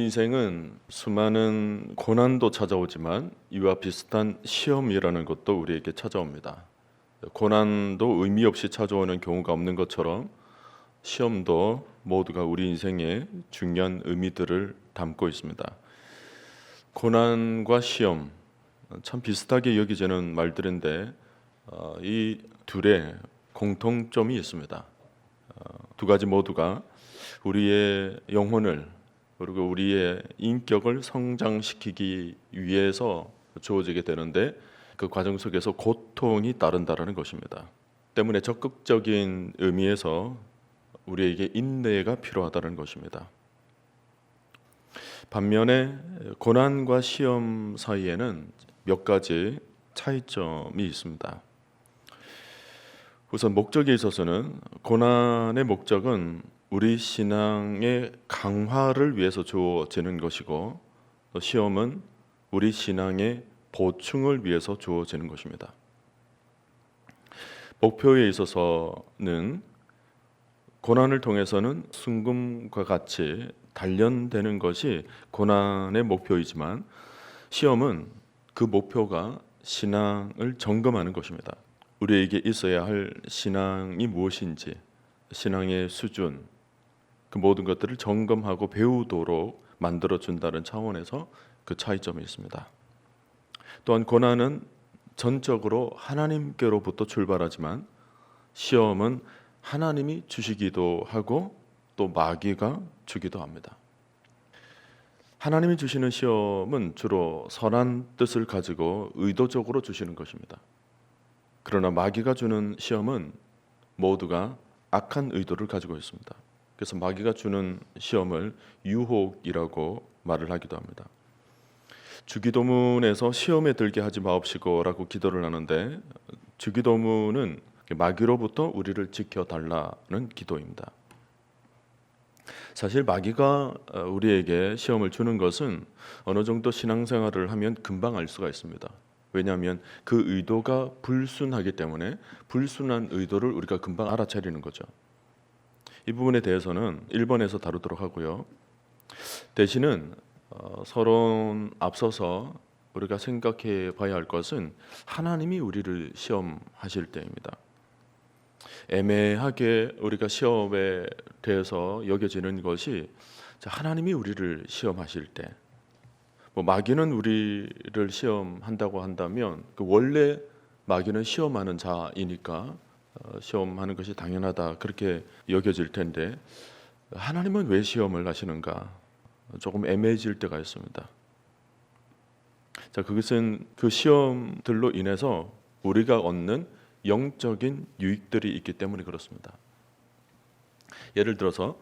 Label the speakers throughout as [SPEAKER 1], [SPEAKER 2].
[SPEAKER 1] 인생은 수많은 고난도 찾아오지만 이와 비슷한 시험이라는 것도 우리에게 찾아옵니다. 고난도 의미 없이 찾아오는 경우가 없는 것처럼 시험도 모두가 우리 인생에 중요한 의미들을 담고 있습니다. 고난과 시험, 참 비슷하게 여겨지는 말들인데 이 둘의 공통점이 있습니다. 두 가지 모두가 우리의 영혼을 그리고 우리의 인격을 성장시키기 위해서 주어지게 되는데 그 과정 속에서 고통이 따른다는 것입니다. 때문에 적극적인 의미에서 우리에게 인내가 필요하다는 것입니다. 반면에 고난과 시험 사이에는 몇 가지 차이점이 있습니다. 우선 목적에 있어서는 고난의 목적은 우리 신앙의 강화를 위해서 주어지는 것이고 또 시험은 우리 신앙의 보충을 위해서 주어지는 것입니다. 목표에 있어서는 고난을 통해서는 순금과 같이 단련되는 것이 고난의 목표이지만 시험은 그 목표가 신앙을 점검하는 것입니다. 우리에게 있어야 할 신앙이 무엇인지, 신앙의 수준, 그 모든 것들을 점검하고 배우도록 만들어준다는 차원에서 그 차이점이 있습니다. 또한 고난은 전적으로 하나님께로부터 출발하지만 시험은 하나님이 주시기도 하고 또 마귀가 주기도 합니다. 하나님이 주시는 시험은 주로 선한 뜻을 가지고 의도적으로 주시는 것입니다. 그러나 마귀가 주는 시험은 모두가 악한 의도를 가지고 있습니다. 그래서 마귀가 주는 시험을 유혹이라고 말을 하기도 합니다. 주기도문에서 시험에 들게 하지 마옵시고라고 기도를 하는데 주기도문은 마귀로부터 우리를 지켜달라는 기도입니다. 사실 마귀가 우리에게 시험을 주는 것은 어느 정도 신앙생활을 하면 금방 알 수가 있습니다. 왜냐하면 그 의도가 불순하기 때문에 불순한 의도를 우리가 금방 알아차리는 거죠. 이 부분에 대해서는 1번에서 다루도록 하고요. 대신은 서론 앞서서 우리가 생각해 봐야 할 것은 하나님이 우리를 시험하실 때입니다. 애매하게 우리가 시험에 대해서 여겨지는 것이 하나님이 우리를 시험하실 때, 마귀는 우리를 시험한다고 한다면 원래 마귀는 시험하는 자이니까 시험하는 것이 당연하다 그렇게 여겨질 텐데 하나님은 왜 시험을 하시는가 조금 애매해질 때가 있습니다. 그것은 그 시험들로 인해서 우리가 얻는 영적인 유익들이 있기 때문에 그렇습니다. 예를 들어서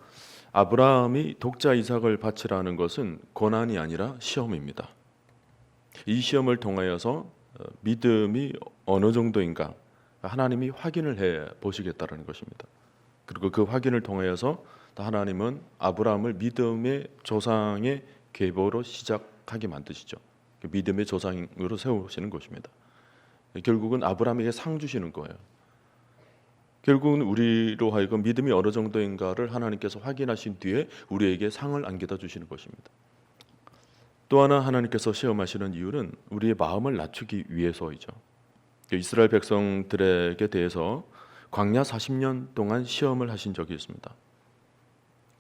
[SPEAKER 1] 아브라함이 독자 이삭을 바치라는 것은 고난이 아니라 시험입니다. 이 시험을 통하여서 믿음이 어느 정도인가 하나님이 확인을 해 보시겠다는 것입니다. 그리고 그 확인을 통하여서 하나님은 아브라함을 믿음의 조상의 계보로 시작하게 만드시죠. 믿음의 조상으로 세우시는 것입니다. 결국은 아브라함에게 상 주시는 거예요. 결국은 우리로 하여금 믿음이 어느 정도인가를 하나님께서 확인하신 뒤에 우리에게 상을 안겨다 주시는 것입니다. 또 하나 하나님께서 시험하시는 이유는 우리의 마음을 낮추기 위해서이죠. 이스라엘 백성들에게 대해서 광야 40년 동안 시험을 하신 적이 있습니다.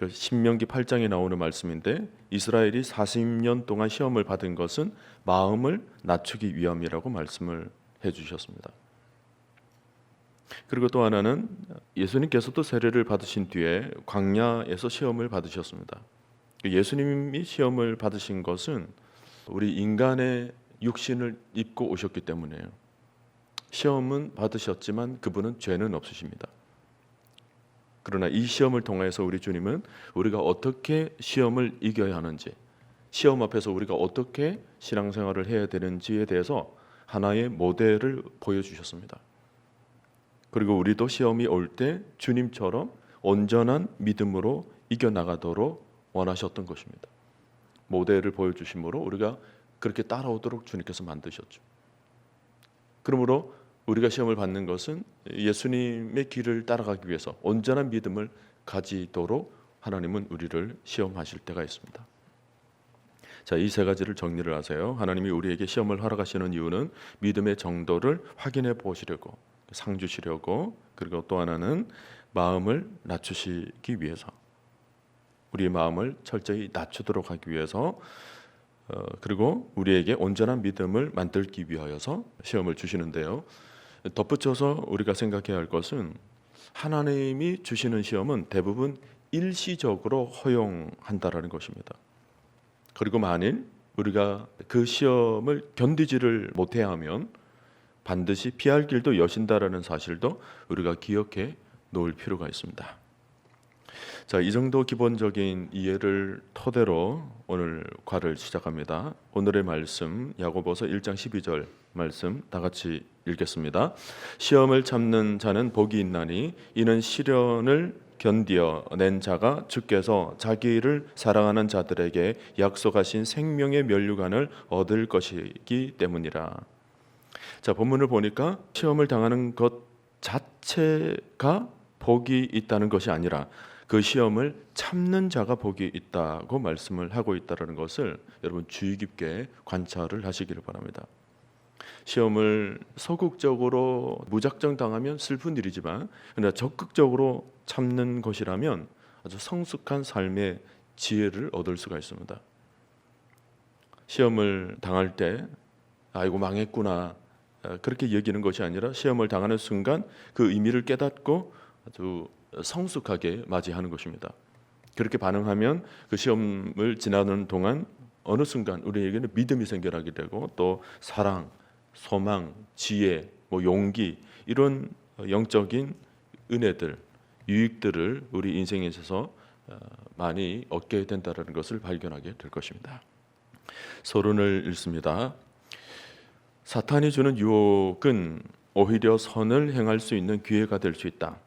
[SPEAKER 1] 신명기 8장에 나오는 말씀인데 이스라엘이 40년 동안 시험을 받은 것은 마음을 낮추기 위함이라고 말씀을 해주셨습니다. 그리고 또 하나는 예수님께서도 세례를 받으신 뒤에 광야에서 시험을 받으셨습니다. 예수님이 시험을 받으신 것은 우리 인간의 육신을 입고 오셨기 때문이에요. 시험은 받으셨지만 그분은 죄는 없으십니다. 그러나 이 시험을 통해서 우리 주님은 우리가 어떻게 시험을 이겨야 하는지, 시험 앞에서 우리가 어떻게 신앙생활을 해야 되는지에 대해서 하나의 모델을 보여주셨습니다. 그리고 우리도 시험이 올 때 주님처럼 온전한 믿음으로 이겨나가도록 원하셨던 것입니다. 모델을 보여주심으로 우리가 그렇게 따라오도록 주님께서 만드셨죠. 그러므로 우리가 시험을 받는 것은 예수님의 길을 따라가기 위해서 온전한 믿음을 가지도록 하나님은 우리를 시험하실 때가 있습니다. 자, 이 세 가지를 정리를 하세요. 하나님이 우리에게 시험을 허락하시는 이유는 믿음의 정도를 확인해 보시려고, 상 주시려고, 그리고 또 하나는 마음을 낮추시기 위해서, 우리의 마음을 철저히 낮추도록 하기 위해서, 그리고 우리에게 온전한 믿음을 만들기 위하여서 시험을 주시는데요. 덧붙여서 우리가 생각해야 할 것은 하나님이 주시는 시험은 대부분 일시적으로 허용한다라는 것입니다. 그리고 만일 우리가 그 시험을 견디지를 못해야 하면 반드시 피할 길도 여신다라는 사실도 우리가 기억해 놓을 필요가 있습니다. 자, 이 정도 기본적인 이해를 토대로 오늘 과를 시작합니다. 오늘의 말씀 야고보서 1장 12절 말씀 다 같이 읽겠습니다. 시험을 참는 자는 복이 있나니 이는 시련을 견디어 낸 자가 주께서 자기를 사랑하는 자들에게 약속하신 생명의 면류관을 얻을 것이기 때문이라. 자, 본문을 보니까 시험을 당하는 것 자체가 복이 있다는 것이 아니라 그 시험을 참는 자가 복이 있다고 말씀을 하고 있다는 것을 여러분 주의 깊게 관찰을 하시기를 바랍니다. 시험을 소극적으로 무작정 당하면 슬픈 일이지만 그러나 적극적으로 참는 것이라면 아주 성숙한 삶의 지혜를 얻을 수가 있습니다. 시험을 당할 때 아이고 망했구나 그렇게 여기는 것이 아니라 시험을 당하는 순간 그 의미를 깨닫고 아주 성숙하게 맞이하는 것입니다. 그렇게 반응하면 그 시험을 지나는 동안 어느 순간 우리에게는 믿음이 생겨나게 되고 또 사랑, 소망, 지혜, 용기 이런 영적인 은혜들, 유익들을 우리 인생에 있어서 많이 얻게 된다는 것을 발견하게 될 것입니다. 서론을 읽습니다. 사탄이 주는 유혹은 오히려 선을 행할 수 있는 기회가 될 수 있다.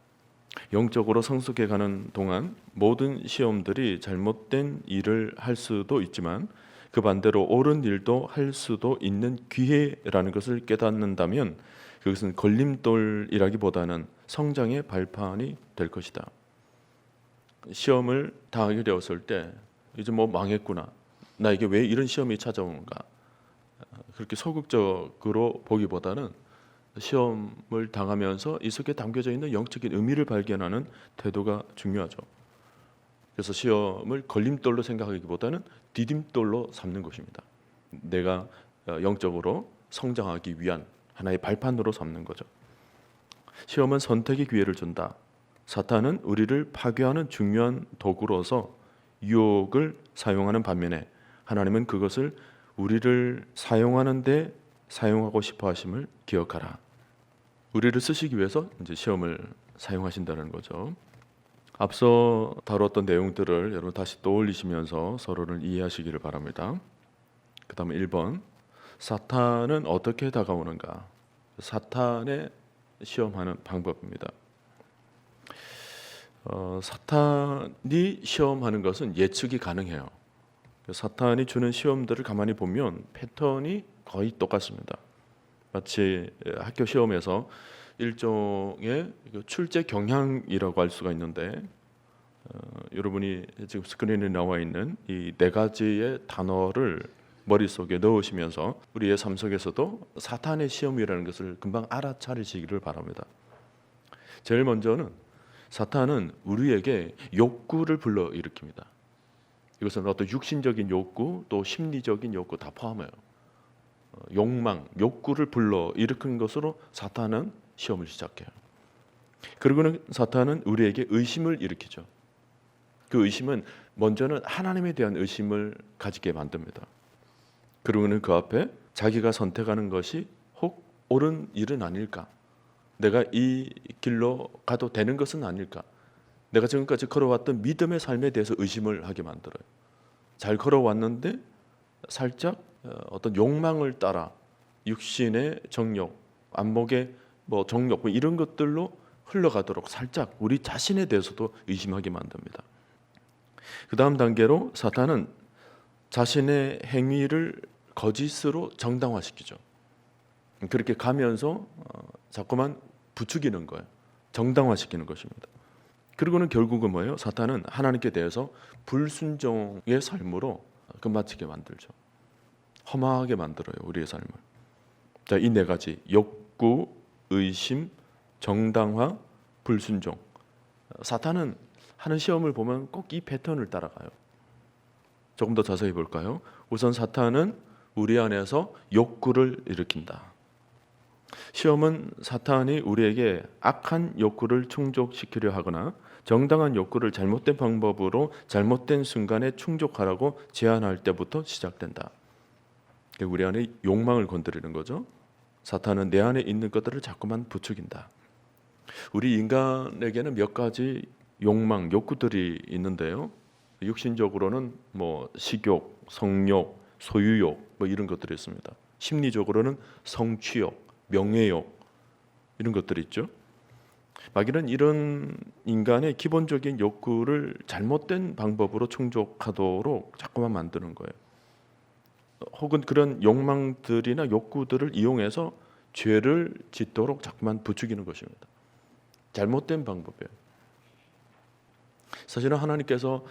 [SPEAKER 1] 영적으로 성숙해가는 동안 모든 시험들이 잘못된 일을 할 수도 있지만 그 반대로 옳은 일도 할 수도 있는 기회라는 것을 깨닫는다면 그것은 걸림돌이라기보다는 성장의 발판이 될 것이다. 시험을 당하게 되었을 때 이제 망했구나. 나에게 왜 이런 시험이 찾아오는가. 그렇게 소극적으로 보기보다는 시험을 당하면서 이 속에 담겨져 있는 영적인 의미를 발견하는 태도가 중요하죠. 그래서 시험을 걸림돌로 생각하기보다는 디딤돌로 삼는 것입니다. 내가 영적으로 성장하기 위한 하나의 발판으로 삼는 거죠. 시험은 선택의 기회를 준다. 사탄은 우리를 파괴하는 중요한 도구로서 유혹을 사용하는 반면에 하나님은 그것을 우리를 사용하는데 사용하고 싶어 하심을 기억하라. 우리를 쓰시기 위해서 이제 시험을 사용하신다는 거죠. 앞서 다뤘던 내용들을 여러분 다시 떠올리시면서 서로를 이해하시기를 바랍니다. 그 다음에 1번 사탄은 어떻게 다가오는가. 사탄의 시험하는 방법입니다. 사탄이 시험하는 것은 예측이 가능해요. 사탄이 주는 시험들을 가만히 보면 패턴이 거의 똑같습니다. 마치 학교 시험에서 일종의 출제 경향이라고 할 수가 있는데 여러분이 지금 스크린에 나와 있는 이 네 가지의 단어를 머릿속에 넣으시면서 우리의 삶 속에서도 사탄의 시험이라는 것을 금방 알아차리시기를 바랍니다. 제일 먼저는 사탄은 우리에게 욕구를 불러일으킵니다. 이것은 어떤 육신적인 욕구 또 심리적인 욕구 다 포함해요. 욕망, 욕구를 불러일으키는 것으로 사탄은 시험을 시작해요. 그리고는 사탄은 우리에게 의심을 일으키죠. 그 의심은 먼저는 하나님에 대한 의심을 가지게 만듭니다. 그리고는 그 앞에 자기가 선택하는 것이 혹 옳은 일은 아닐까? 내가 이 길로 가도 되는 것은 아닐까? 내가 지금까지 걸어왔던 믿음의 삶에 대해서 의심을 하게 만들어요. 잘 걸어왔는데 살짝 어떤 욕망을 따라 육신의 정욕, 안목의 정욕 이런 것들로 흘러가도록 살짝 우리 자신에 대해서도 의심하게 만듭니다. 그 다음 단계로 사탄은 자신의 행위를 거짓으로 정당화시키죠. 그렇게 가면서 자꾸만 부추기는 거예요. 정당화시키는 것입니다. 그리고는 결국은 뭐예요? 사탄은 하나님께 대해서 불순종의 삶으로 끝마치게 만들죠. 허망하게 만들어요, 우리의 삶을. 자, 이 네 가지: 욕구, 의심, 정당화, 불순종. 사탄은 하는 시험을 보면 꼭 이 패턴을 따라가요. 조금 더 자세히 볼까요? 우선 사탄은 우리 안에서 욕구를 일으킨다. 시험은 사탄이 우리에게 악한 욕구를 충족시키려 하거나 정당한 욕구를 잘못된 방법으로 잘못된 순간에 충족하라고 제안할 때부터 시작된다. 우리 안에 욕망을 건드리는 거죠. 사탄은 내 안에 있는 것들을 자꾸만 부추긴다. 우리 인간에게는 몇 가지 욕망, 욕구들이 있는데요. 육신적으로는 식욕, 성욕, 소유욕 이런 것들이 있습니다. 심리적으로는 성취욕, 명예욕 이런 것들이 있죠. 마귀는 이런 인간의 기본적인 욕구를 잘못된 방법으로 충족하도록 자꾸만 만드는 거예요. 혹은 그런 욕망들이나 욕구들을 이용해서 죄를 짓도록 자꾸만 부추기는 것입니다. 잘못된 방법이에요. 사실은 하나님께서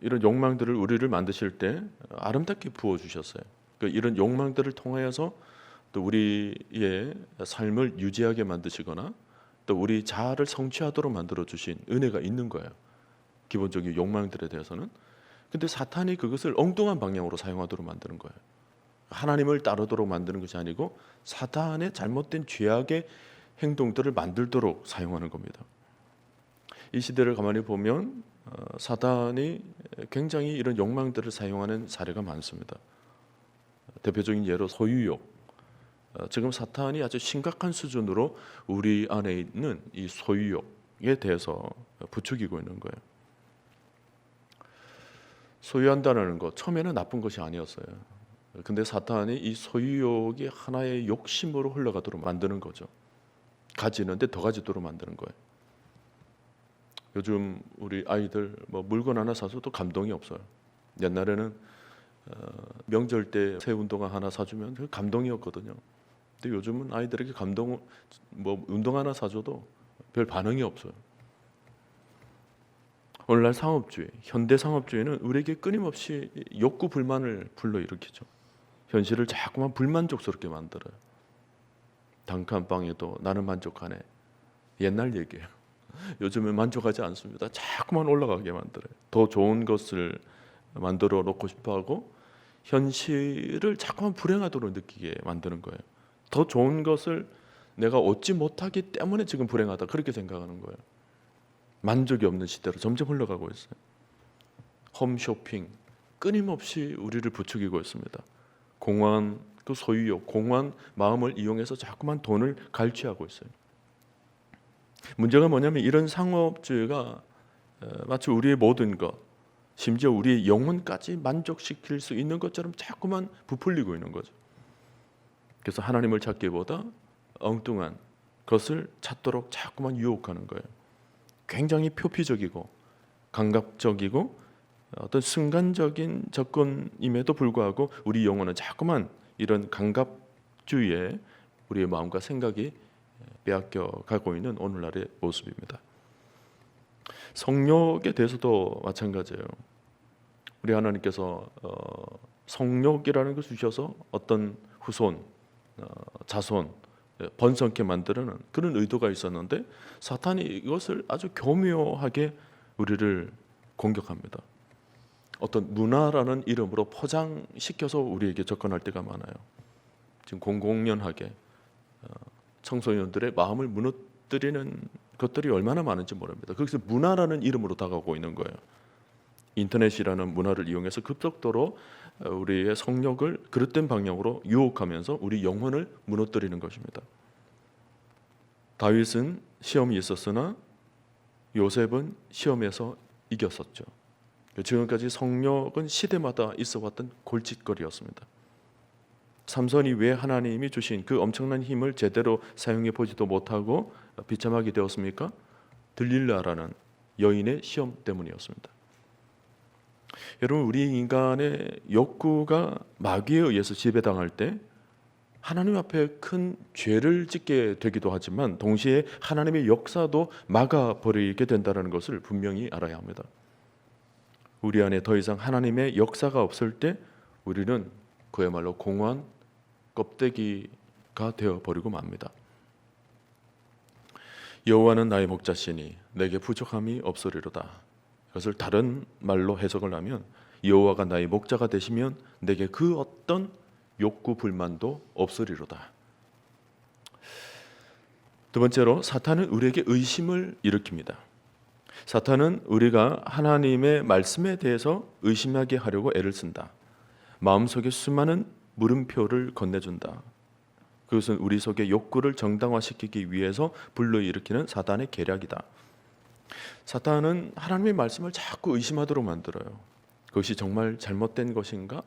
[SPEAKER 1] 이런 욕망들을 우리를 만드실 때 아름답게 부어주셨어요. 이런 욕망들을 통하여서 또 우리의 삶을 유지하게 만드시거나 또 우리 자아를 성취하도록 만들어 주신 은혜가 있는 거예요. 기본적인 욕망들에 대해서는. 근데 사탄이 그것을 엉뚱한 방향으로 사용하도록 만드는 거예요. 하나님을 따르도록 만드는 것이 아니고 사탄의 잘못된 죄악의 행동들을 만들도록 사용하는 겁니다. 이 시대를 가만히 보면 사탄이 굉장히 이런 욕망들을 사용하는 사례가 많습니다. 대표적인 예로 소유욕. 지금 사탄이 아주 심각한 수준으로 우리 안에 있는 이 소유욕에 대해서 부추기고 있는 거예요. 소유한다는 것 처음에는 나쁜 것이 아니었어요. 근데 사탄이 이 소유욕이 하나의 욕심으로 흘러가도록 만드는 거죠. 가지는데 더 가지도록 만드는 거예요. 요즘 우리 아이들 물건 하나 사서도 감동이 없어요. 옛날에는 명절 때 새 운동화 하나 사주면 감동이었거든요. 근데 요즘은 아이들에게 운동 하나 사줘도 별 반응이 없어요. 오늘날 상업주의, 현대 상업주의는 우리에게 끊임없이 욕구 불만을 불러일으키죠. 현실을 자꾸만 불만족스럽게 만들어요. 단가 한 방에도 나는 만족하네. 옛날 얘기예요. 요즘은 만족하지 않습니다. 자꾸만 올라가게 만들어요. 더 좋은 것을 만들어 놓고 싶어하고 현실을 자꾸만 불행하도록 느끼게 만드는 거예요. 더 좋은 것을 내가 얻지 못하기 때문에 지금 불행하다 그렇게 생각하는 거예요. 만족이 없는 시대로 점점 흘러가고 있어요. 홈쇼핑 끊임없이 우리를 부추기고 있습니다. 공허한 그 소유욕, 공허한 마음을 이용해서 자꾸만 돈을 갈취하고 있어요. 문제가 뭐냐면 이런 상업주의가 마치 우리의 모든 것, 심지어 우리의 영혼까지 만족시킬 수 있는 것처럼 자꾸만 부풀리고 있는 거죠. 그래서 하나님을 찾기보다 엉뚱한 것을 찾도록 자꾸만 유혹하는 거예요. 굉장히 표피적이고 감각적이고 어떤 순간적인 접근임에도 불구하고 우리 영혼은 자꾸만 이런 감각주의에 우리의 마음과 생각이 빼앗겨 가고 있는 오늘날의 모습입니다. 성욕에 대해서도 마찬가지예요. 우리 하나님께서 성욕이라는 것을 주셔서 어떤 후손, 자손 번성케 만드는 그런 의도가 있었는데 사탄이 이것을 아주 교묘하게 우리를 공격합니다. 어떤 문화라는 이름으로 포장시켜서 우리에게 접근할 때가 많아요. 지금 공공연하게 청소년들의 마음을 무너뜨리는 것들이 얼마나 많은지 모릅니다. 그래서 문화라는 이름으로 다가오고 있는 거예요. 인터넷이라는 문화를 이용해서 급속도로 우리의 성욕을 그릇된 방향으로 유혹하면서 우리 영혼을 무너뜨리는 것입니다. 다윗은 시험이 있었으나 요셉은 시험에서 이겼었죠. 지금까지 성욕은 시대마다 있어왔던 골칫거리였습니다. 삼손이 왜 하나님이 주신 그 엄청난 힘을 제대로 사용해 보지도 못하고 비참하게 되었습니까? 들릴라라는 여인의 시험 때문이었습니다. 여러분, 우리 인간의 욕구가 마귀에 의해서 지배당할 때 하나님 앞에 큰 죄를 짓게 되기도 하지만 동시에 하나님의 역사도 막아버리게 된다는 것을 분명히 알아야 합니다. 우리 안에 더 이상 하나님의 역사가 없을 때 우리는 그야말로 공허한 껍데기가 되어버리고 맙니다. 여호와는 나의 목자시니 내게 부족함이 없으리로다. 이것을 다른 말로 해석을 하면 여호와가 나의 목자가 되시면 내게 그 어떤 욕구 불만도 없으리로다. 두 번째로 사탄은 우리에게 의심을 일으킵니다. 사탄은 우리가 하나님의 말씀에 대해서 의심하게 하려고 애를 쓴다. 마음속에 수많은 물음표를 건네준다. 그것은 우리 속의 욕구를 정당화시키기 위해서 불러일으키는 사탄의 계략이다. 사탄은 하나님의 말씀을 자꾸 의심하도록 만들어요. 그것이 정말 잘못된 것인가?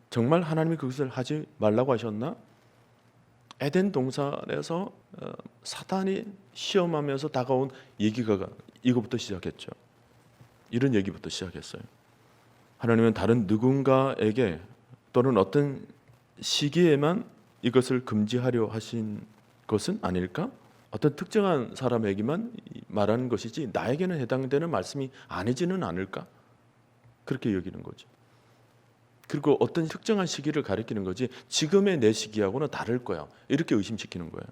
[SPEAKER 1] 정말 하나님이 그것을 하지 말라고 하셨나? 에덴 동산에서 사탄이 시험하면서 다가온 얘기가 이거부터 시작했죠. 이런 얘기부터 시작했어요. 하나님은 다른 누군가에게 또는 어떤 시기에만 이것을 금지하려 하신 것은 아닐까? 어떤 특정한 사람에게만 말하는 것이지 나에게는 해당되는 말씀이 아니지는 않을까? 그렇게 여기는 거죠. 그리고 어떤 특정한 시기를 가리키는 거지 지금의 내 시기하고는 다를 거야. 이렇게 의심시키는 거예요.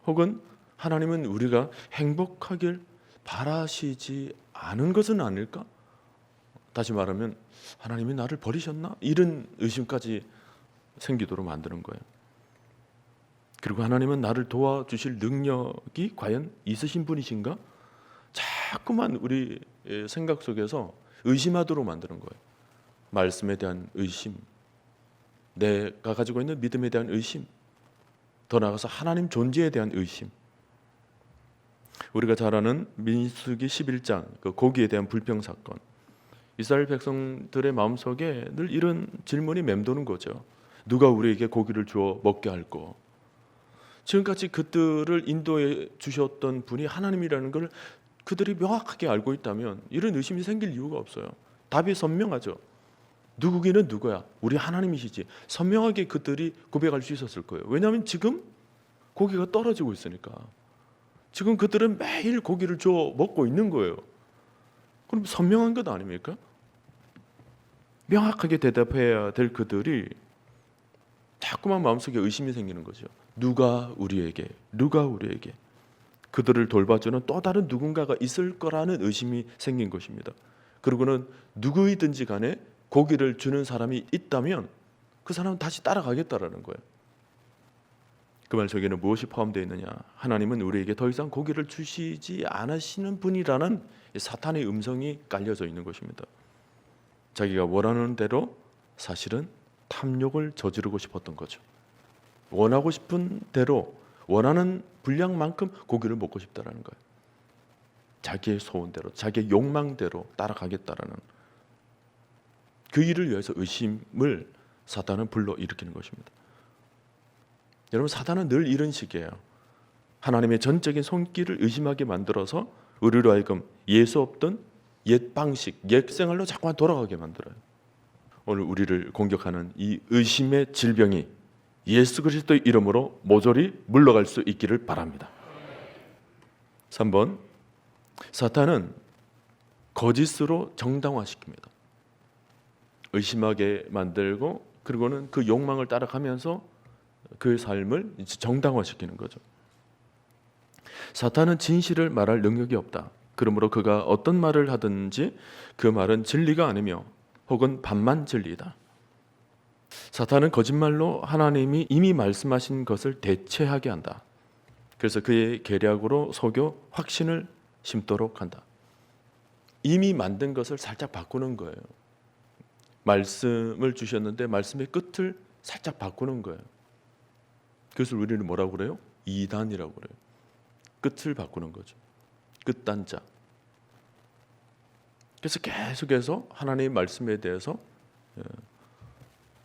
[SPEAKER 1] 혹은 하나님은 우리가 행복하길 바라시지 않은 것은 아닐까? 다시 말하면 하나님이 나를 버리셨나? 이런 의심까지 생기도록 만드는 거예요. 그리고 하나님은 나를 도와주실 능력이 과연 있으신 분이신가? 자꾸만 우리 생각 속에서 의심하도록 만드는 거예요. 말씀에 대한 의심, 내가 가지고 있는 믿음에 대한 의심, 더 나아가서 하나님 존재에 대한 의심. 우리가 잘 아는 민수기 11장 그 고기에 대한 불평 사건. 이스라엘 백성들의 마음속에 늘 이런 질문이 맴도는 거죠. 누가 우리에게 고기를 주어 먹게 할꼬? 지금까지 그들을 인도해 주셨던 분이 하나님이라는 걸 그들이 명확하게 알고 있다면 이런 의심이 생길 이유가 없어요. 답이 선명하죠. 누구기는 누구야? 우리 하나님이시지. 선명하게 그들이 고백할 수 있었을 거예요. 왜냐하면 지금 고기가 떨어지고 있으니까. 지금 그들은 매일 고기를 줘 먹고 있는 거예요. 그럼 선명한 것 아닙니까? 명확하게 대답해야 될 그들이 자꾸만 마음속에 의심이 생기는 거죠. 누가 우리에게 그들을 돌봐주는 또 다른 누군가가 있을 거라는 의심이 생긴 것입니다. 그리고는 누구이든지 간에 고기를 주는 사람이 있다면 그 사람은 다시 따라가겠다라는 거예요. 그 말 속에는 무엇이 포함되어 있느냐? 하나님은 우리에게 더 이상 고기를 주시지 않으시는 분이라는 사탄의 음성이 깔려져 있는 것입니다. 자기가 원하는 대로 사실은 탐욕을 저지르고 싶었던 거죠. 원하고 싶은 대로 원하는 분량만큼 고기를 먹고 싶다라는 거예요. 자기의 소원대로, 자기의 욕망대로 따라가겠다라는 그 일을 위해서 의심을 사탄은 불러일으키는 것입니다. 여러분, 사탄은 늘 이런 식이에요. 하나님의 전적인 손길을 의심하게 만들어서 우리로 하여금 예수 없던 옛 방식, 옛 생활로 자꾸만 돌아가게 만들어요. 오늘 우리를 공격하는 이 의심의 질병이 예수 그리스도의 이름으로 모조리 물러갈 수 있기를 바랍니다. 3번, 사탄은 거짓으로 정당화시킵니다. 의심하게 만들고 그리고는 그 욕망을 따라가면서 그의 삶을 정당화시키는 거죠. 사탄은 진실을 말할 능력이 없다. 그러므로 그가 어떤 말을 하든지 그 말은 진리가 아니며 혹은 반만 진리이다. 사탄은 거짓말로 하나님이 이미 말씀하신 것을 대체하게 한다. 그래서 그의 계략으로 속여 확신을 심도록 한다. 이미 만든 것을 살짝 바꾸는 거예요. 말씀을 주셨는데 말씀의 끝을 살짝 바꾸는 거예요. 그것을 우리는 뭐라고 그래요? 이단이라고 그래요. 끝을 바꾸는 거죠. 끝단자. 그래서 계속해서 하나님의 말씀에 대해서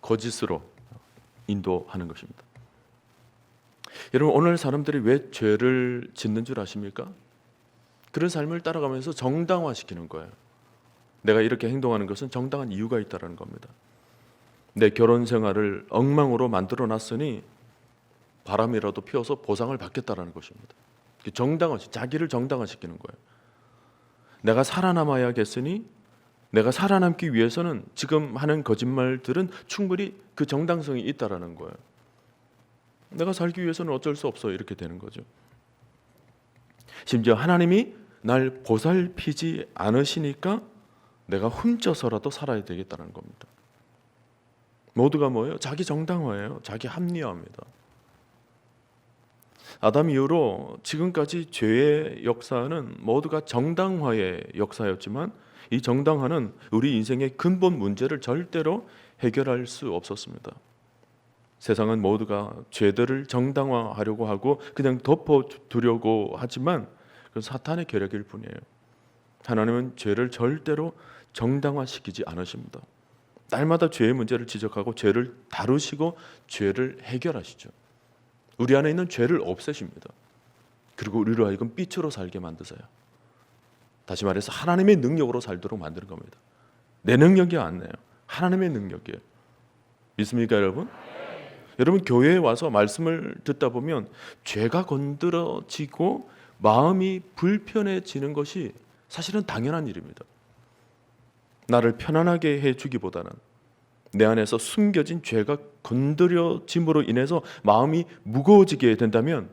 [SPEAKER 1] 거짓으로 인도하는 것입니다. 여러분, 오늘 사람들이 왜 죄를 짓는 줄 아십니까? 그런 삶을 따라가면서 정당화시키는 거예요. 내가 이렇게 행동하는 것은 정당한 이유가 있다는 겁니다. 내 결혼 생활을 엉망으로 만들어 놨으니 바람이라도 피워서 보상을 받겠다라는 것입니다. 자기를 정당화시키는 거예요. 내가 살아남아야겠으니 내가 살아남기 위해서는 지금 하는 거짓말들은 충분히 그 정당성이 있다라는 거예요. 내가 살기 위해서는 어쩔 수 없어 이렇게 되는 거죠. 심지어 하나님이 날 보살피지 않으시니까 내가 훔쳐서라도 살아야 되겠다는 겁니다. 모두가 뭐예요? 자기 정당화예요. 자기 합리화입니다. 아담 이후로 지금까지 죄의 역사는 모두가 정당화의 역사였지만 이 정당화는 우리 인생의 근본 문제를 절대로 해결할 수 없었습니다. 세상은 모두가 죄들을 정당화하려고 하고 그냥 덮어두려고 하지만 그건 사탄의 계략일 뿐이에요. 하나님은 죄를 절대로 정당화시키지 않으십니다. 날마다 죄의 문제를 지적하고 죄를 다루시고 죄를 해결하시죠. 우리 안에 있는 죄를 없애십니다. 그리고 우리로 하여금 빛으로 살게 만드세요. 다시 말해서 하나님의 능력으로 살도록 만드는 겁니다. 내 능력이 아니에요. 하나님의 능력이에요. 믿습니까 여러분? 여러분 교회에 와서 말씀을 듣다 보면 죄가 건드려지고 마음이 불편해지는 것이 사실은 당연한 일입니다. 나를 편안하게 해주기보다는 내 안에서 숨겨진 죄가 건드려짐으로 인해서 마음이 무거워지게 된다면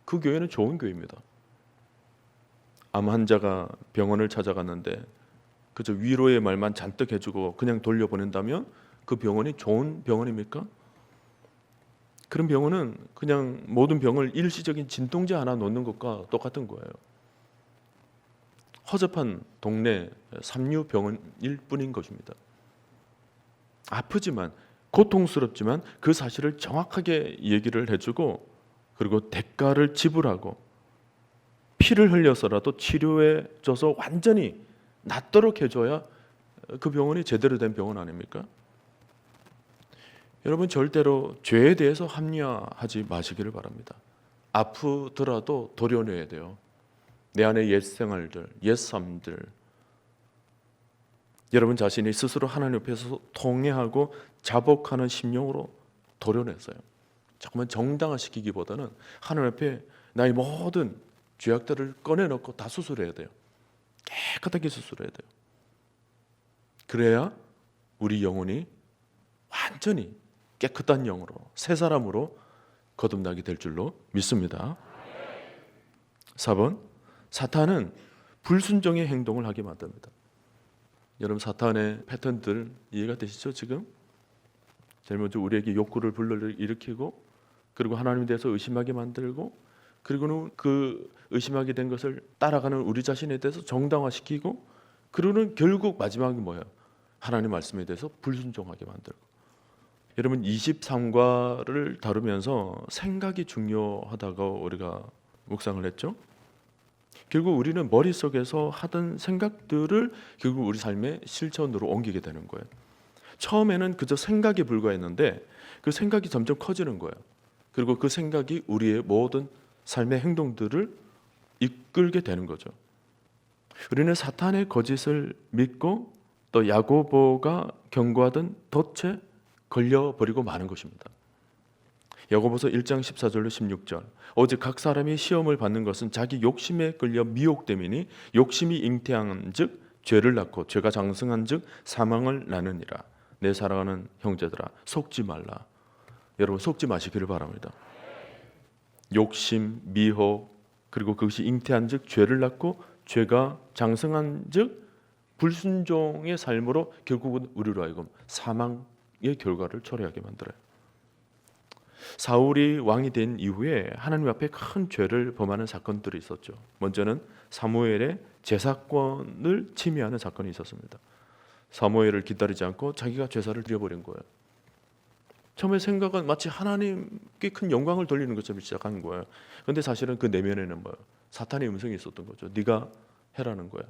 [SPEAKER 1] 그 교회는 좋은 교회입니다. 암 환자가 병원을 찾아갔는데 그저 위로의 말만 잔뜩 해주고 그냥 돌려보낸다면 그 병원이 좋은 병원입니까? 그런 병원은 그냥 모든 병을 일시적인 진통제 하나 놓는 것과 똑같은 거예요. 허접한 동네 삼류병원일 뿐인 것입니다. 아프지만 고통스럽지만 그 사실을 정확하게 얘기를 해주고 그리고 대가를 지불하고 피를 흘려서라도 치료해줘서 완전히 낫도록 해줘야 그 병원이 제대로 된 병원 아닙니까? 여러분 절대로 죄에 대해서 합리화하지 마시기를 바랍니다. 아프더라도 도려내야 돼요. 내 안에 옛 생활들, 옛 삶들 여러분 자신이 스스로 하나님 옆에서 통회하고 자복하는 심령으로 도려냈어요. 자꾸만 정당화시키기보다는 하나님 앞에 나의 모든 죄악들을 꺼내놓고 다 수술해야 돼요. 깨끗하게 수술해야 돼요. 그래야 우리 영혼이 완전히 깨끗한 영으로 새 사람으로 거듭나게 될 줄로 믿습니다. 4번 사탄은 불순종의 행동을 하게 만듭니다. 여러분 사탄의 패턴들 이해가 되시죠? 지금 제일 먼저 우리에게 욕구를 불러일으키고 그리고 하나님에 대해서 의심하게 만들고 그리고는 그 의심하게 된 것을 따라가는 우리 자신에 대해서 정당화시키고 그러는 결국 마지막이 뭐예요? 하나님 말씀에 대해서 불순종하게 만들고. 여러분 23과를 다루면서 생각이 중요하다고 우리가 묵상을 했죠. 결국 우리는 머릿속에서 하던 생각들을 결국 우리 삶의 실천으로 옮기게 되는 거예요. 처음에는 그저 생각에 불과했는데 그 생각이 점점 커지는 거예요. 그리고 그 생각이 우리의 모든 삶의 행동들을 이끌게 되는 거죠. 우리는 사탄의 거짓을 믿고 또 야고보가 경고하던 덫에 걸려버리고 마는 것입니다. 야고보서 1장 14절로 16절 오직 각 사람이 시험을 받는 것은 자기 욕심에 끌려 미혹됨이니 욕심이 잉태한 즉 죄를 낳고 죄가 장성한 즉 사망을 낳느니라. 내 사랑하는 형제들아 속지 말라. 여러분 속지 마시기를 바랍니다. 욕심, 미혹 그리고 그것이 잉태한 즉 죄를 낳고 죄가 장성한 즉 불순종의 삶으로 결국은 우리로 하여금 사망의 결과를 초래하게 만들어요. 사울이 왕이 된 이후에 하나님 앞에 큰 죄를 범하는 사건들이 있었죠. 먼저는 사무엘의 제사권을 침해하는 사건이 있었습니다. 사무엘을 기다리지 않고 자기가 제사를 드려버린 거예요. 처음에 생각은 마치 하나님께 큰 영광을 돌리는 것처럼 시작하는 거예요. 그런데 사실은 그 내면에는 뭐예요? 사탄의 음성이 있었던 거죠. 네가 해라는 거예요.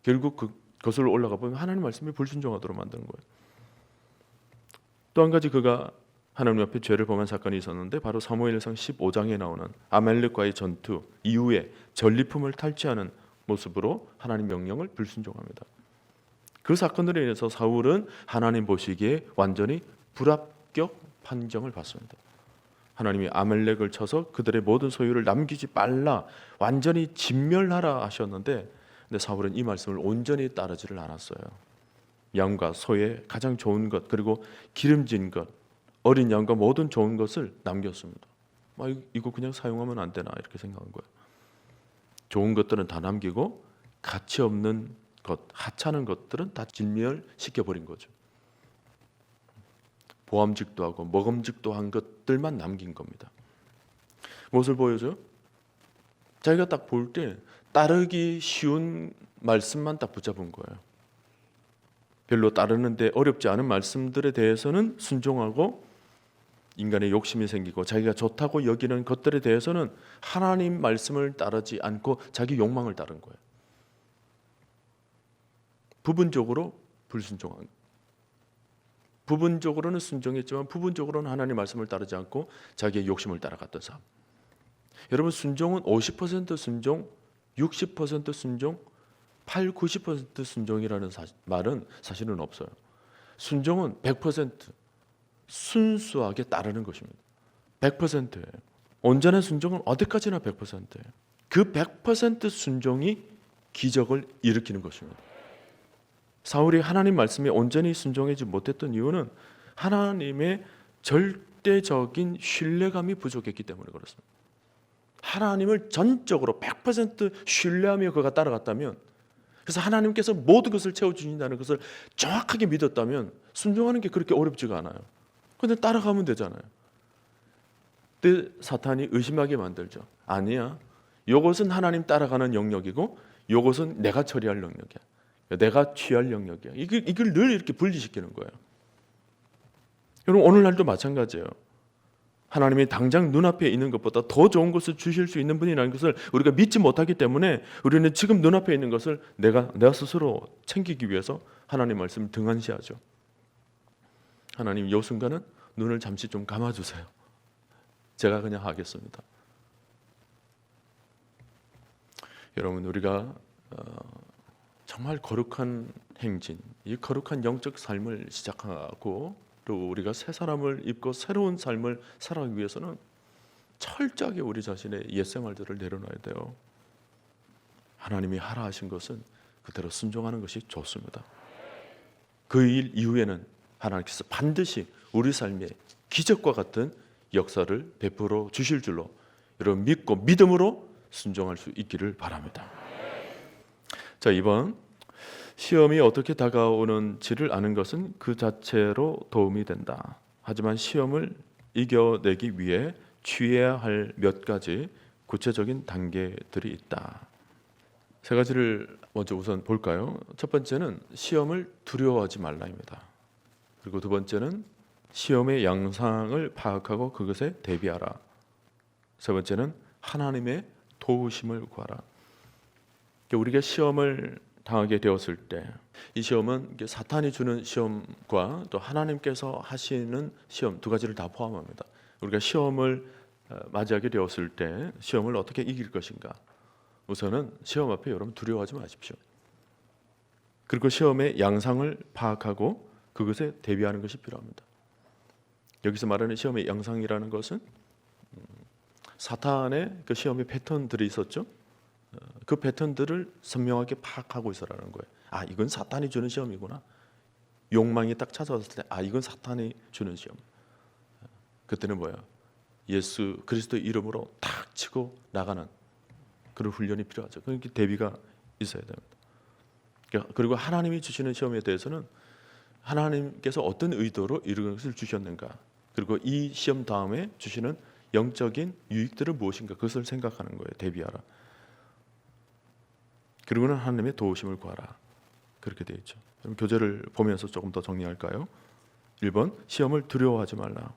[SPEAKER 1] 결국 그것을 올라가 보면 하나님 말씀에 불순종하도록 만드는 거예요. 또 한 가지 그가 하나님 앞에 죄를 범한 사건이 있었는데 바로 사무엘상 15장에 나오는 아말렉과의 전투 이후에 전리품을 탈취하는 모습으로 하나님 명령을 불순종합니다. 그 사건으로 인해서 사울은 하나님 보시기에 완전히 불합격 판정을 받습니다. 하나님이 아말렉을 쳐서 그들의 모든 소유를 남기지 말라 완전히 진멸하라 하셨는데 근데 사울은 이 말씀을 온전히 따르지를 않았어요. 양과 소의 가장 좋은 것, 그리고 기름진 것, 어린 양과 모든 좋은 것을 남겼습니다. 이거 그냥 사용하면 안 되나 이렇게 생각한 거예요. 좋은 것들은 다 남기고 가치 없는 것, 하찮은 것들은 다 진멸시켜버린 거죠. 보암직도 하고 먹음직도 한 것들만 남긴 겁니다. 무엇을 보여줘요? 자기가 딱 볼 때 따르기 쉬운 말씀만 딱 붙잡은 거예요. 별로 따르는데 어렵지 않은 말씀들에 대해서는 순종하고, 인간의 욕심이 생기고 자기가 좋다고 여기는 것들에 대해서는 하나님 말씀을 따르지 않고 자기 욕망을 따른 거예요. 부분적으로 불순종한 거예요. 부분적으로는 순종했지만 부분적으로는 하나님 말씀을 따르지 않고 자기의 욕심을 따라갔던 삶. 여러분, 순종은 50% 순종, 60% 순종, 8, 90% 순종이라는 말은 사실은 없어요. 순종은 100% 순수하게 따르는 것입니다. 100%예요. 온전한 순종은 어디까지나 100%예요. 그 100% 순종이 기적을 일으키는 것입니다. 사울이 하나님 말씀에 온전히 순종하지 못했던 이유는 하나님의 절대적인 신뢰감이 부족했기 때문에 그렇습니다. 하나님을 전적으로 100% 신뢰하며 그가 따라갔다면, 그래서 하나님께서 모든 것을 채워주신다는 것을 정확하게 믿었다면 순종하는 게 그렇게 어렵지가 않아요. 그런데 따라가면 되잖아요. 근데 사탄이 의심하게 만들죠. 아니야, 이것은 하나님 따라가는 영역이고 이것은 내가 처리할 영역이야, 내가 취할 영역이야. 이걸 늘 이렇게 분리시키는 거예요. 여러분, 오늘날도 마찬가지예요. 하나님이 당장 눈앞에 있는 것보다 더 좋은 것을 주실 수 있는 분이라는 것을 우리가 믿지 못하기 때문에 우리는 지금 눈앞에 있는 것을 내가 스스로 챙기기 위해서 하나님 말씀을 등한시하죠. 하나님, 이 순간은 눈을 잠시 좀 감아주세요. 제가 그냥 하겠습니다. 여러분, 우리가 정말 거룩한 행진, 이 거룩한 영적 삶을 시작하고 또 우리가 새 사람을 입고 새로운 삶을 살아가기 위해서는 철저하게 우리 자신의 옛 생활들을 내려놔야 돼요. 하나님이 하라 하신 것은 그대로 순종하는 것이 좋습니다. 그 일 이후에는 하나님께서 반드시 우리 삶에 기적과 같은 역사를 베풀어 주실 줄로 여러분 믿고 믿음으로 순종할 수 있기를 바랍니다. 자, 이번 시험이 어떻게 다가오는지를 아는 것은 그 자체로 도움이 된다. 하지만 시험을 이겨내기 위해 취해야 할 몇 가지 구체적인 단계들이 있다. 세 가지를 먼저 우선 볼까요? 첫 번째는 시험을 두려워하지 말라입니다. 그리고 두 번째는 시험의 양상을 파악하고 그것에 대비하라. 세 번째는 하나님의 도우심을 구하라. 우리가 시험을 당하게 되었을 때, 이 시험은 사탄이 주는 시험과 또 하나님께서 하시는 시험 두 가지를 다 포함합니다. 우리가 시험을 맞이하게 되었을 때 시험을 어떻게 이길 것인가? 우선은 시험 앞에 여러분 두려워하지 마십시오. 그리고 시험의 양상을 파악하고 그것에 대비하는 것이 필요합니다. 여기서 말하는 시험의 양상이라는 것은 사탄의 그 시험의 패턴들이 있었죠. 그 패턴들을 선명하게 파악하고 있으라는 거예요. 이건 사탄이 주는 시험이구나. 욕망이 딱 찾아왔을 때 이건 사탄이 주는 시험. 그때는 뭐야? 예수 그리스도 이름으로 탁 치고 나가는 그런 훈련이 필요하죠. 그러니까 대비가 있어야 됩니다. 그리고 하나님이 주시는 시험에 대해서는 하나님께서 어떤 의도로 이런 것을 주셨는가, 그리고 이 시험 다음에 주시는 영적인 유익들은 무엇인가, 그것을 생각하는 거예요. 대비하라. 그리고는 하나님의 도우심을 구하라. 그렇게 되어 있죠. 그럼 교재를 보면서 조금 더 정리할까요? 1번, 시험을 두려워하지 말라.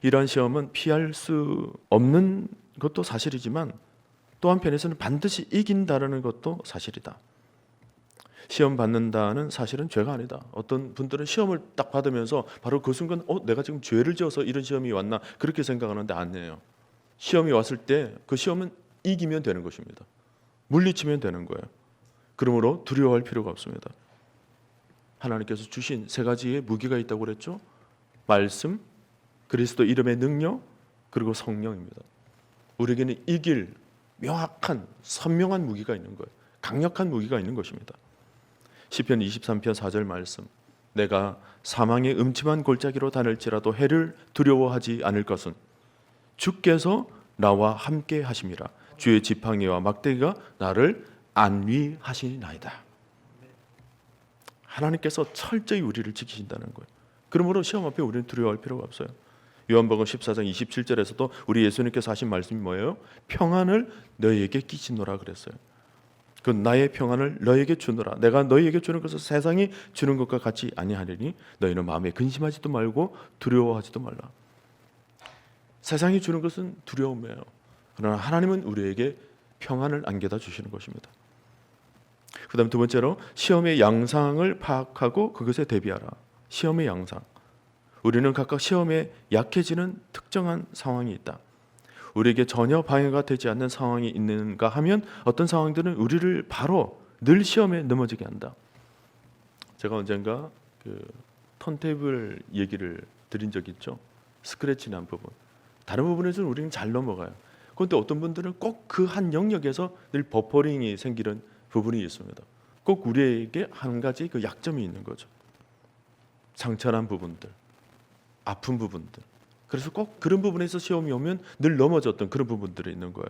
[SPEAKER 1] 이러한 시험은 피할 수 없는 것도 사실이지만 또 한편에서는 반드시 이긴다는 것도 사실이다. 시험 받는다는 사실은 죄가 아니다. 어떤 분들은 시험을 딱 받으면서 바로 그 순간 내가 지금 죄를 지어서 이런 시험이 왔나 그렇게 생각하는데 아니에요. 시험이 왔을 때 그 시험은 이기면 되는 것입니다. 물리치면 되는 거예요. 그러므로 두려워할 필요가 없습니다. 하나님께서 주신 세 가지의 무기가 있다고 그랬죠. 말씀, 그리스도 이름의 능력, 그리고 성령입니다. 우리에게는 이길 명확한 선명한 무기가 있는 거예요. 강력한 무기가 있는 것입니다. 시편 23편 4절 말씀. 내가 사망의 음침한 골짜기로 다닐지라도 해를 두려워하지 않을 것은 주께서 나와 함께 하심이라. 주의 지팡이와 막대기가 나를 안위하시나이다. 하나님께서 철저히 우리를 지키신다는 거예요. 그러므로 시험 앞에 우리는 두려워할 필요가 없어요. 요한복음 14장 27절에서도 우리 예수님께서 하신 말씀이 뭐예요? 평안을 너희에게 끼치노라 그랬어요. 그 나의 평안을 너희에게 주노라. 내가 너희에게 주는 것을 세상이 주는 것과 같이 아니하리니 너희는 마음에 근심하지도 말고 두려워하지도 말라. 세상이 주는 것은 두려움이에요. 그러나 하나님은 우리에게 평안을 안겨다 주시는 것입니다. 그 다음 두 번째로 시험의 양상을 파악하고 그것에 대비하라. 시험의 양상. 우리는 각각 시험에 약해지는 특정한 상황이 있다. 우리에게 전혀 방해가 되지 않는 상황이 있는가 하면 어떤 상황들은 우리를 바로 늘 시험에 넘어지게 한다. 제가 언젠가 그 턴테이블 얘기를 드린 적이 있죠. 스크래치 난 부분. 다른 부분에서는 우리는 잘 넘어가요. 그런데 어떤 분들은 꼭 그 한 영역에서 늘 버퍼링이 생기는 부분이 있습니다. 꼭 우리에게 한 가지 그 약점이 있는 거죠. 상처난 부분들, 아픈 부분들. 그래서 꼭 그런 부분에서 시험이 오면 늘 넘어졌던 그런 부분들이 있는 거예요.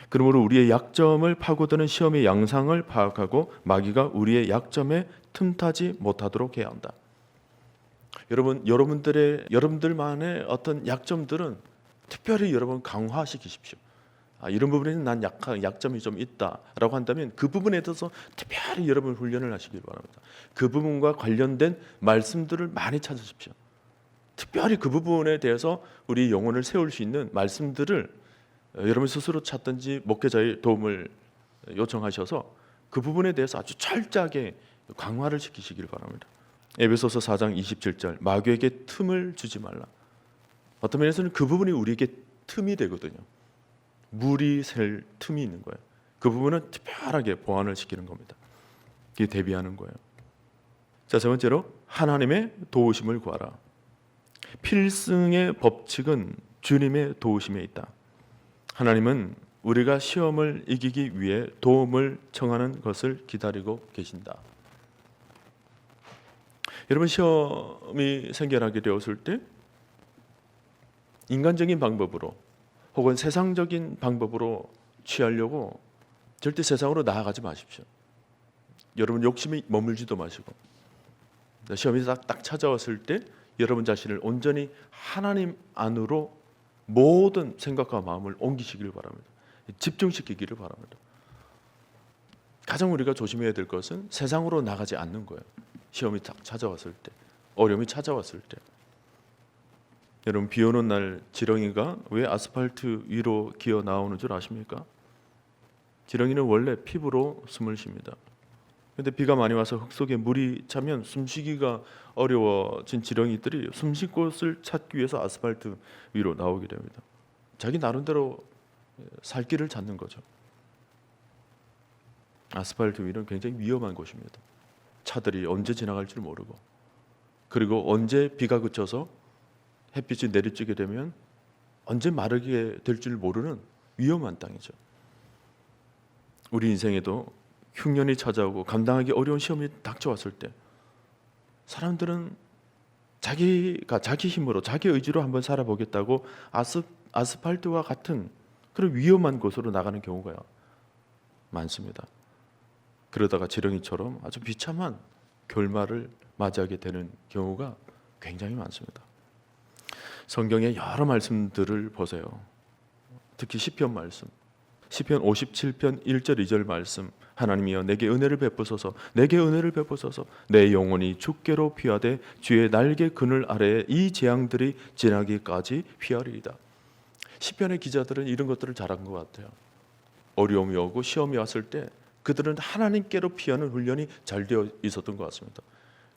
[SPEAKER 1] 그러므로 우리의 약점을 파고드는 시험의 양상을 파악하고 마귀가 우리의 약점에 틈타지 못하도록 해야 한다. 여러분들만의 어떤 약점들은 특별히 여러분 강화시키십시오. 이런 부분에는 난 약점이 좀 있다라고 한다면 그 부분에 대해서 특별히 여러분 훈련을 하시길 바랍니다. 그 부분과 관련된 말씀들을 많이 찾으십시오. 특별히 그 부분에 대해서 우리 영혼을 세울 수 있는 말씀들을 여러분 스스로 찾든지 목회자의 도움을 요청하셔서 그 부분에 대해서 아주 철저하게 강화를 시키시길 바랍니다. 에베소서 4장 27절 마귀에게 틈을 주지 말라. 어떤 면에서는 그 부분이 우리에게 틈이 되거든요. 물이 셀 틈이 있는 거예요. 그 부분은 특별하게 보완을 시키는 겁니다. 이게 대비하는 거예요. 자, 세 번째로 하나님의 도우심을 구하라. 필승의 법칙은 주님의 도우심에 있다. 하나님은 우리가 시험을 이기기 위해 도움을 청하는 것을 기다리고 계신다. 여러분, 시험이 생겨나게 되었을 때 인간적인 방법으로 혹은 세상적인 방법으로 취하려고 절대 세상으로 나아가지 마십시오. 여러분 욕심이 머물지도 마시고 시험이 딱 찾아왔을 때 여러분 자신을 온전히 하나님 안으로 모든 생각과 마음을 옮기시기를 바랍니다. 집중시키기를 바랍니다. 가장 우리가 조심해야 될 것은 세상으로 나가지 않는 거예요. 시험이 딱 찾아왔을 때, 어려움이 찾아왔을 때. 여러분, 비 오는 날 지렁이가 왜 아스팔트 위로 기어 나오는 줄 아십니까? 지렁이는 원래 피부로 숨을 쉽니다. 근데 비가 많이 와서 흙 속에 물이 차면 숨쉬기가 어려워진 지렁이들이 숨쉴 곳을 찾기 위해서 아스팔트 위로 나오게 됩니다. 자기 나름대로 살 길을 찾는 거죠. 아스팔트 위는 굉장히 위험한 곳입니다. 차들이 언제 지나갈 줄 모르고, 그리고 언제 비가 그쳐서 햇빛이 내리쬐게 되면 언제 마르게 될 줄 모르는 위험한 땅이죠. 우리 인생에도 흉년이 찾아오고 감당하기 어려운 시험이 닥쳐왔을 때 사람들은 자기가 자기 힘으로 자기 의지로 한번 살아보겠다고 아스팔트와 같은 그런 위험한 곳으로 나가는 경우가 많습니다. 그러다가 지렁이처럼 아주 비참한 결말을 맞이하게 되는 경우가 굉장히 많습니다. 성경의 여러 말씀들을 보세요. 특히 시편 말씀, 시편 57편 1절 2절 말씀. 하나님이여 내게 은혜를 베푸소서, 내게 은혜를 베푸소서. 내 영혼이 주께로 피하되 주의 날개 그늘 아래에 이 재앙들이 지나기까지 피하리이다. 시편의 기자들은 이런 것들을 잘한 것 같아요. 어려움이 오고 시험이 왔을 때 그들은 하나님께로 피하는 훈련이 잘 되어 있었던 것 같습니다.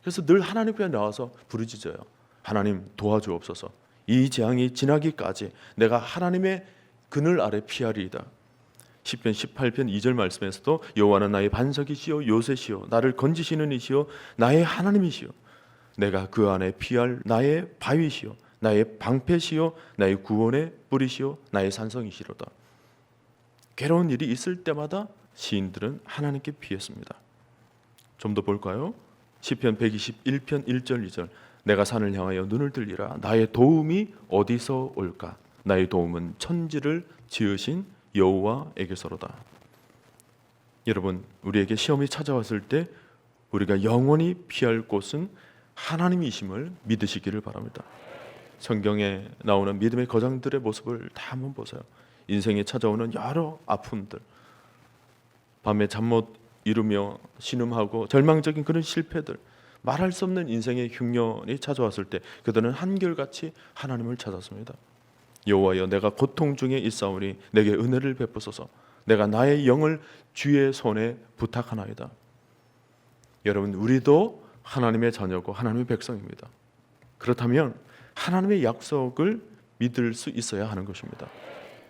[SPEAKER 1] 그래서 늘 하나님께 나와서 부르짖어요. 하나님 도와주옵소서. 이 재앙이 지나기까지 내가 하나님의 그늘 아래 피하리이다. 시편 18편 2절 말씀에서도 여호와는 나의 반석이시요 요새시요 나를 건지시는 이시요 나의 하나님이시요 내가 그 안에 피할 나의 바위시요 나의 방패시요 나의 구원의 뿌리시요 나의 산성이시로다. 괴로운 일이 있을 때마다 시인들은 하나님께 피했습니다. 좀 더 볼까요? 시편 121편 1절 2절 내가 산을 향하여 눈을 들리라. 나의 도움이 어디서 올까? 나의 도움은 천지를 지으신 여호와에게서로다. 여러분, 우리에게 시험이 찾아왔을 때 우리가 영원히 피할 곳은 하나님이심을 믿으시기를 바랍니다. 성경에 나오는 믿음의 거장들의 모습을 다 한번 보세요. 인생에 찾아오는 여러 아픔들, 밤에 잠 못 이루며 신음하고 절망적인 그런 실패들, 말할 수 없는 인생의 흉년이 찾아왔을 때 그들은 한결같이 하나님을 찾았습니다. 여호와여, 내가 고통 중에 있사오니 내게 은혜를 베푸소서. 내가 나의 영을 주의 손에 부탁하나이다. 여러분, 우리도 하나님의 자녀고 하나님의 백성입니다. 그렇다면 하나님의 약속을 믿을 수 있어야 하는 것입니다.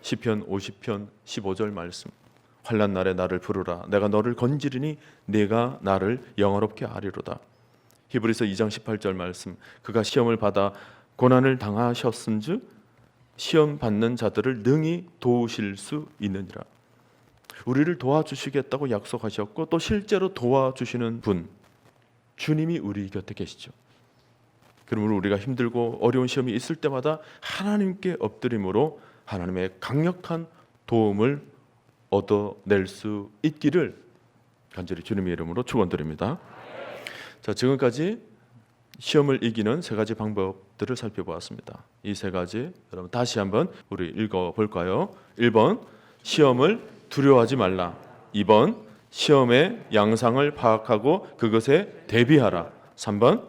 [SPEAKER 1] 시편 50편 15절 말씀, 환난 날에 나를 부르라. 내가 너를 건지리니 네가 나를 영화롭게 하리로다. 히브리서 2장 18절 말씀, 그가 시험을 받아 고난을 당하셨은즉 시험 받는 자들을 능히 도우실 수 있느니라. 우리를 도와주시겠다고 약속하셨고 또 실제로 도와주시는 분, 주님이 우리 곁에 계시죠. 그러므로 우리가 힘들고 어려운 시험이 있을 때마다 하나님께 엎드림으로 하나님의 강력한 도움을 얻어낼 수 있기를 간절히 주님의 이름으로 축원드립니다. 자, 지금까지 시험을 이기는 세 가지 방법들을 살펴보았습니다. 이 세 가지 여러분 다시 한번 우리 읽어볼까요? 1번, 시험을 두려워하지 말라. 2번, 시험의 양상을 파악하고 그것에 대비하라. 3번,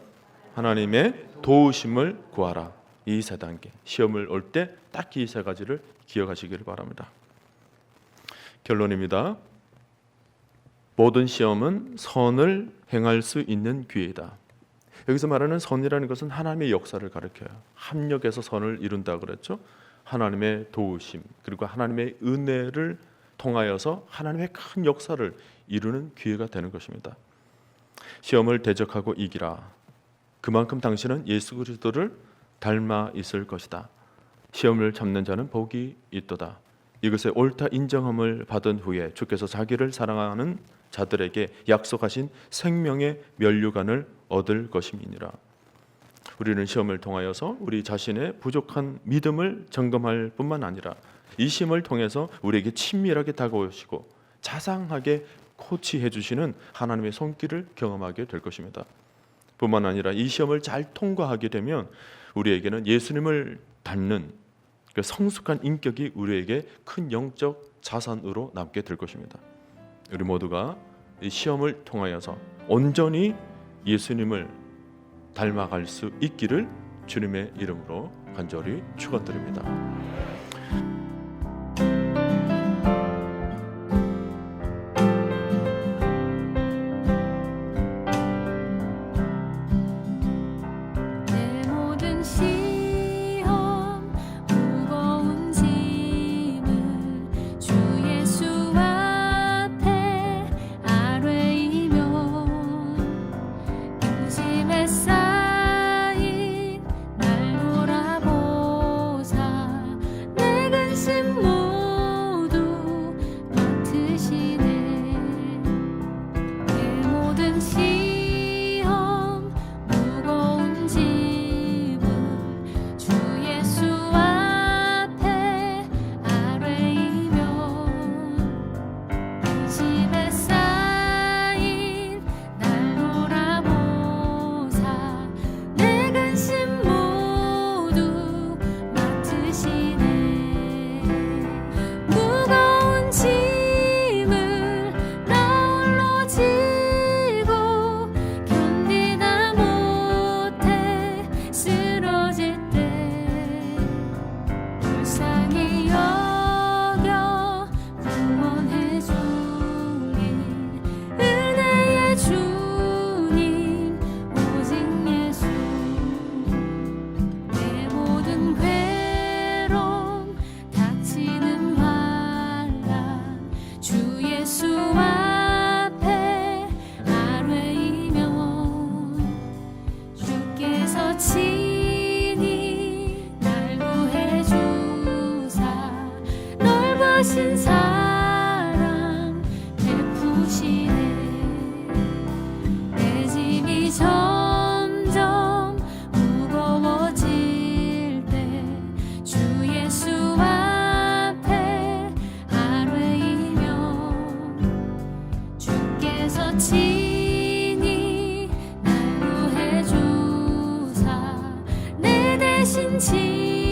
[SPEAKER 1] 하나님의 도우심을 구하라. 이 세 단계, 시험을 올 때 딱 이 세 가지를 기억하시기를 바랍니다. 결론입니다. 모든 시험은 선을 행할 수 있는 기회이다. 여기서 말하는 선이라는 것은 하나님의 역사를 가리켜요. 합력해서 선을 이룬다 그랬죠. 하나님의 도우심 그리고 하나님의 은혜를 통하여서 하나님의 큰 역사를 이루는 기회가 되는 것입니다. 시험을 대적하고 이기라. 그만큼 당신은 예수 그리스도를 닮아 있을 것이다. 시험을 참는 자는 복이 있도다. 이것에 옳다 인정함을 받은 후에 주께서 자기를 사랑하는 자들에게 약속하신 생명의 면류관을 얻을 것임이니라. 우리는 시험을 통하여서 우리 자신의 부족한 믿음을 점검할 뿐만 아니라 이 시험을 통해서 우리에게 친밀하게 다가오시고 자상하게 코치해 주시는 하나님의 손길을 경험하게 될 것입니다. 뿐만 아니라 이 시험을 잘 통과하게 되면 우리에게는 예수님을 닮는 그 성숙한 인격이 우리에게 큰 영적 자산으로 남게 될 것입니다. 우리 모두가 이 시험을 통하여서 온전히 예수님을 닮아갈 수 있기를 주님의 이름으로 간절히 축원드립니다.
[SPEAKER 2] 신 사랑 베푸시네. 하신지